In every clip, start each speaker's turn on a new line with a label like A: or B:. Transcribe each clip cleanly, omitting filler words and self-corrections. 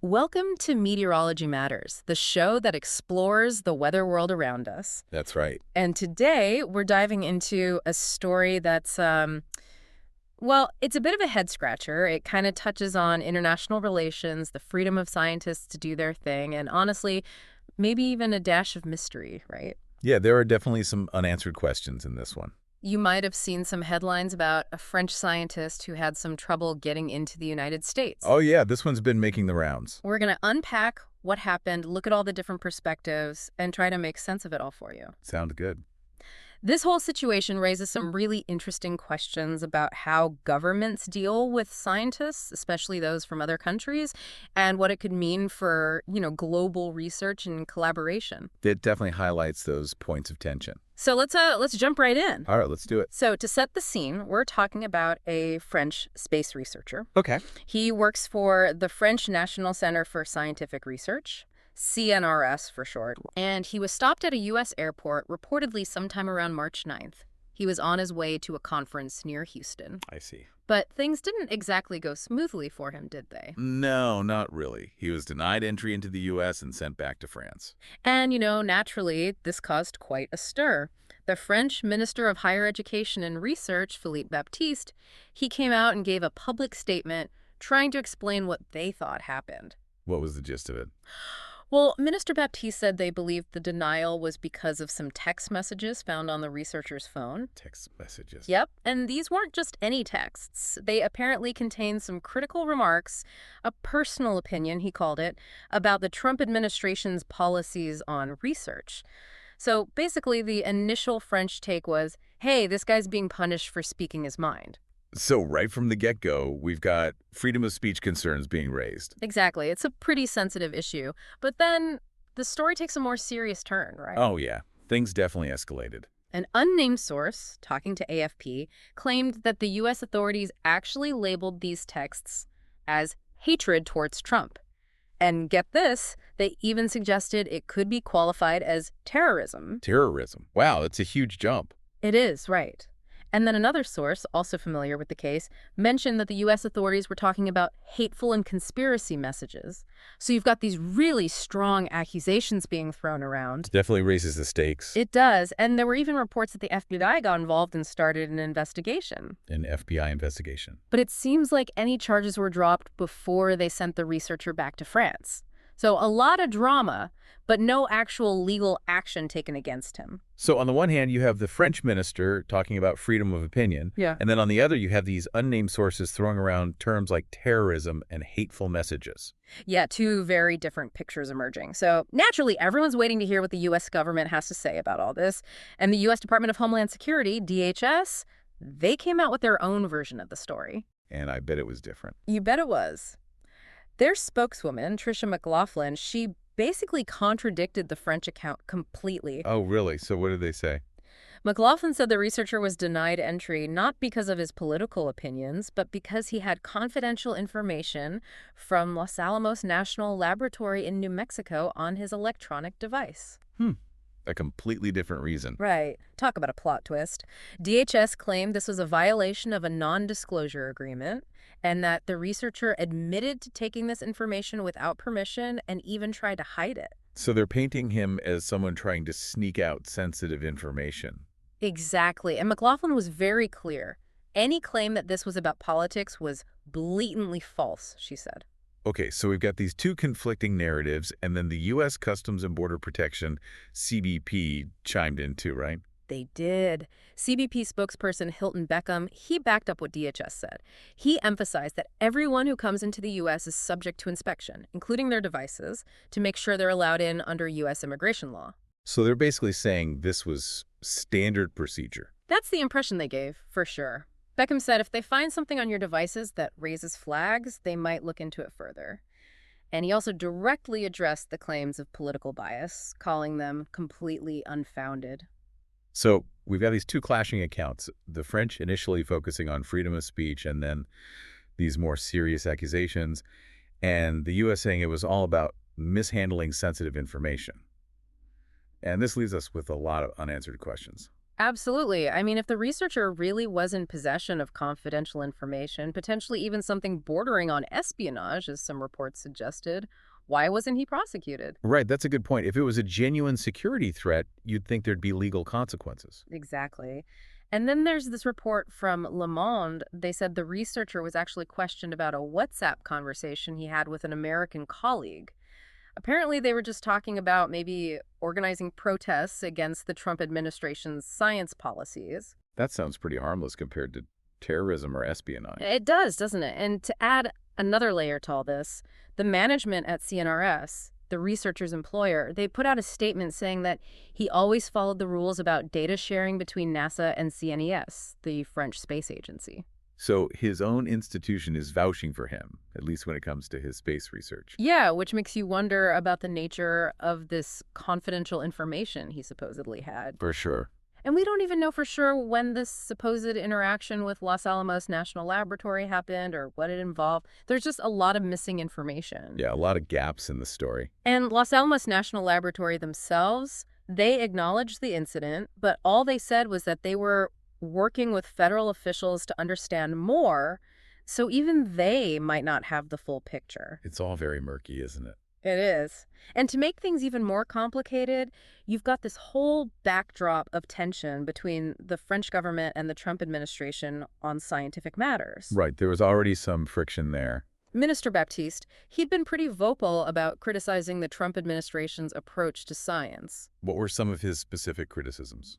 A: Welcome to Meteorology Matters, the show that explores the weather world around us.
B: That's right.
A: And today we're diving into a story that's it's a bit of a head scratcher. It kind of touches on international relations, the freedom of scientists to do their thing, and honestly, maybe even a dash of mystery, right?
B: Yeah, there are definitely some unanswered questions in this one.
A: You might have seen some headlines about a French scientist who had some trouble getting into the United States.
B: Oh, yeah, this one's been making the rounds.
A: We're going to unpack what happened, look at all the different perspectives, and try to make sense of it all for you.
B: Sounds good.
A: This whole situation raises some really interesting questions about how governments deal with scientists, especially those from other countries, and what it could mean for, global research and collaboration.
B: It definitely highlights those points of tension.
A: So let's jump right in.
B: All right, let's do it.
A: So to set the scene, we're talking about a French space researcher.
B: Okay.
A: He works for the French National Center for Scientific Research, CNRS for short, and he was stopped at a U.S. airport reportedly sometime around March 9th. He was on his way to a conference near Houston.
B: I see.
A: But things didn't exactly go smoothly for him, did they?
B: No, not really. He was denied entry into the U.S. and sent back to France.
A: And, naturally, this caused quite a stir. The French Minister of Higher Education and Research, Philippe Baptiste, he came out and gave a public statement trying to explain what they thought happened.
B: What was the gist of it?
A: Well, Minister Baptiste said they believed the denial was because of some text messages found on the researcher's phone.
B: Text messages.
A: Yep, and these weren't just any texts. They apparently contained some critical remarks, a personal opinion, he called it, about the Trump administration's policies on research. So basically, the initial French take was, hey, this guy's being punished for speaking his mind.
B: So right from the get-go, we've got freedom of speech concerns being raised.
A: Exactly. It's a pretty sensitive issue. But then the story takes a more serious turn, right?
B: Oh, yeah. Things definitely escalated.
A: An unnamed source, talking to AFP, claimed that the U.S. authorities actually labeled these texts as hatred towards Trump. And get this, they even suggested it could be qualified as terrorism.
B: Terrorism. Wow, that's a huge jump.
A: It is, right. And then another source, also familiar with the case, mentioned that the U.S. authorities were talking about hateful and conspiracy messages. So you've got these really strong accusations being thrown around.
B: Definitely raises the stakes.
A: It does. And there were even reports that the FBI got involved and started an investigation.
B: An FBI investigation.
A: But it seems like any charges were dropped before they sent the researcher back to France. So a lot of drama, but no actual legal action taken against him.
B: So on the one hand, you have the French minister talking about freedom of opinion.
A: Yeah.
B: And then on the other, you have these unnamed sources throwing around terms like terrorism and hateful messages.
A: Yeah, two very different pictures emerging. So naturally, everyone's waiting to hear what the U.S. government has to say about all this. And the U.S. Department of Homeland Security, DHS, they came out with their own version of the story.
B: And I bet it was different.
A: You bet it was. Their spokeswoman, Tricia McLaughlin, she basically contradicted the French account completely.
B: Oh, really? So what did they say?
A: McLaughlin said the researcher was denied entry not because of his political opinions, but because he had confidential information from Los Alamos National Laboratory in New Mexico on his electronic device.
B: A completely different reason.
A: Right. Talk about a plot twist. DHS claimed this was a violation of a non-disclosure agreement and that the researcher admitted to taking this information without permission and even tried to hide it.
B: So they're painting him as someone trying to sneak out sensitive information.
A: Exactly. And McLaughlin was very clear. Any claim that this was about politics was blatantly false, she said.
B: Okay, so we've got these two conflicting narratives, and then the U.S. Customs and Border Protection, CBP, chimed in too, right?
A: They did. CBP spokesperson Hilton Beckham, he backed up what DHS said. He emphasized that everyone who comes into the U.S. is subject to inspection, including their devices, to make sure they're allowed in under U.S. immigration law.
B: So they're basically saying this was standard procedure.
A: That's the impression they gave, for sure. Beckham said if they find something on your devices that raises flags, they might look into it further. And he also directly addressed the claims of political bias, calling them completely unfounded.
B: So we've got these two clashing accounts, the French initially focusing on freedom of speech and then these more serious accusations, and the U.S. saying it was all about mishandling sensitive information. And this leaves us with a lot of unanswered questions.
A: Absolutely. I mean, if the researcher really was in possession of confidential information, potentially even something bordering on espionage, as some reports suggested, why wasn't he prosecuted?
B: Right, that's a good point. If it was a genuine security threat, you'd think there'd be legal consequences.
A: Exactly. And then there's this report from Le Monde. They said the researcher was actually questioned about a WhatsApp conversation he had with an American colleague. Apparently, they were just talking about maybe organizing protests against the Trump administration's science policies.
B: That sounds pretty harmless compared to terrorism or espionage.
A: It does, doesn't it? And to add another layer to all this, the management at CNRS, the researcher's employer, they put out a statement saying that he always followed the rules about data sharing between NASA and CNES, the French space agency.
B: So his own institution is vouching for him, at least when it comes to his space research.
A: Yeah, which makes you wonder about the nature of this confidential information he supposedly had.
B: For sure.
A: And we don't even know for sure when this supposed interaction with Los Alamos National Laboratory happened or what it involved. There's just a lot of missing information.
B: Yeah, a lot of gaps in the story.
A: And Los Alamos National Laboratory themselves, they acknowledged the incident, but all they said was that they were working with federal officials to understand more, so even they might not have the full picture.
B: It's all very murky, isn't it?
A: It is. And to make things even more complicated, you've got this whole backdrop of tension between the French government and the Trump administration on scientific matters.
B: Right, there was already some friction there.
A: Minister Baptiste, he'd been pretty vocal about criticizing the Trump administration's approach to science.
B: What were some of his specific criticisms?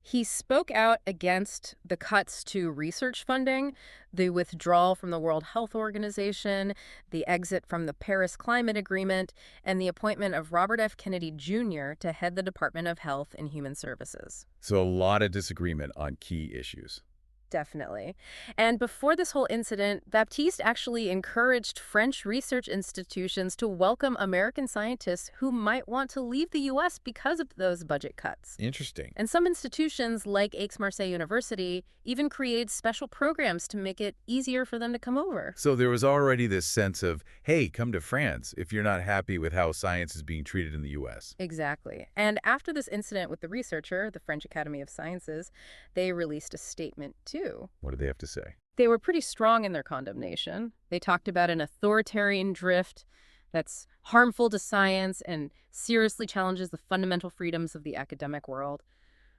A: He spoke out against the cuts to research funding, the withdrawal from the World Health Organization, the exit from the Paris Climate Agreement, and the appointment of Robert F. Kennedy Jr. to head the Department of Health and Human Services.
B: So a lot of disagreement on key issues.
A: Definitely. And before this whole incident, Baptiste actually encouraged French research institutions to welcome American scientists who might want to leave the U.S. because of those budget cuts.
B: Interesting.
A: And some institutions, like Aix-Marseille University, even created special programs to make it easier for them to come over.
B: So there was already this sense of, hey, come to France if you're not happy with how science is being treated in the U.S.
A: Exactly. And after this incident with the researcher, the French Academy of Sciences, they released a statement too.
B: What did they have to say?
A: They were pretty strong in their condemnation. They talked about an authoritarian drift that's harmful to science and seriously challenges the fundamental freedoms of the academic world.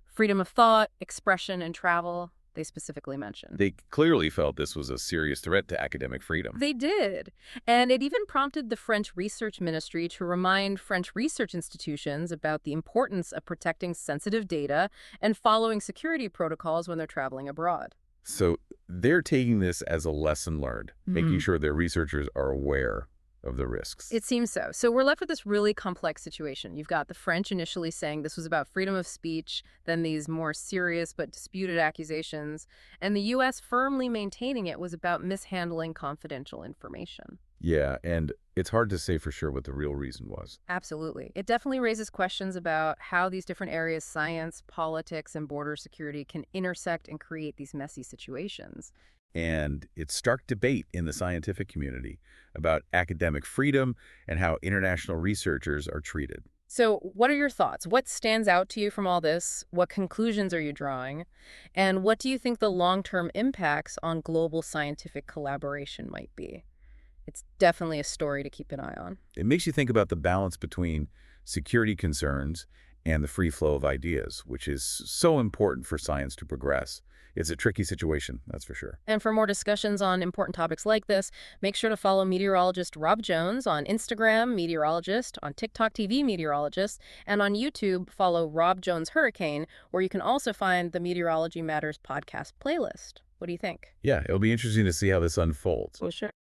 A: Freedom of thought, expression, and travel, they specifically mentioned.
B: They clearly felt this was a serious threat to academic freedom.
A: They did. And it even prompted the French Research Ministry to remind French research institutions about the importance of protecting sensitive data and following security protocols when they're traveling abroad.
B: So they're taking this as a lesson learned, making sure their researchers are aware of the risks.
A: It seems so. So we're left with this really complex situation. You've got the French initially saying this was about freedom of speech, then these more serious but disputed accusations, and the U.S. firmly maintaining it was about mishandling confidential information.
B: Yeah, and it's hard to say for sure what the real reason was.
A: Absolutely. It definitely raises questions about how these different areas, science, politics, and border security, can intersect and create these messy situations.
B: And it's stark debate in the scientific community about academic freedom and how international researchers are treated.
A: So what are your thoughts? What stands out to you from all this? What conclusions are you drawing? And what do you think the long-term impacts on global scientific collaboration might be? It's definitely a story to keep an eye on.
B: It makes you think about the balance between security concerns and the free flow of ideas, which is so important for science to progress. It's a tricky situation, that's for sure.
A: And for more discussions on important topics like this, make sure to follow meteorologist Rob Jones on Instagram, meteorologist, on TikTok TV, meteorologist, and on YouTube, follow Rob Jones Hurricane, where you can also find the Meteorology Matters podcast playlist. What do you think?
B: Yeah, it'll be interesting to see how this unfolds.
A: Well, sure.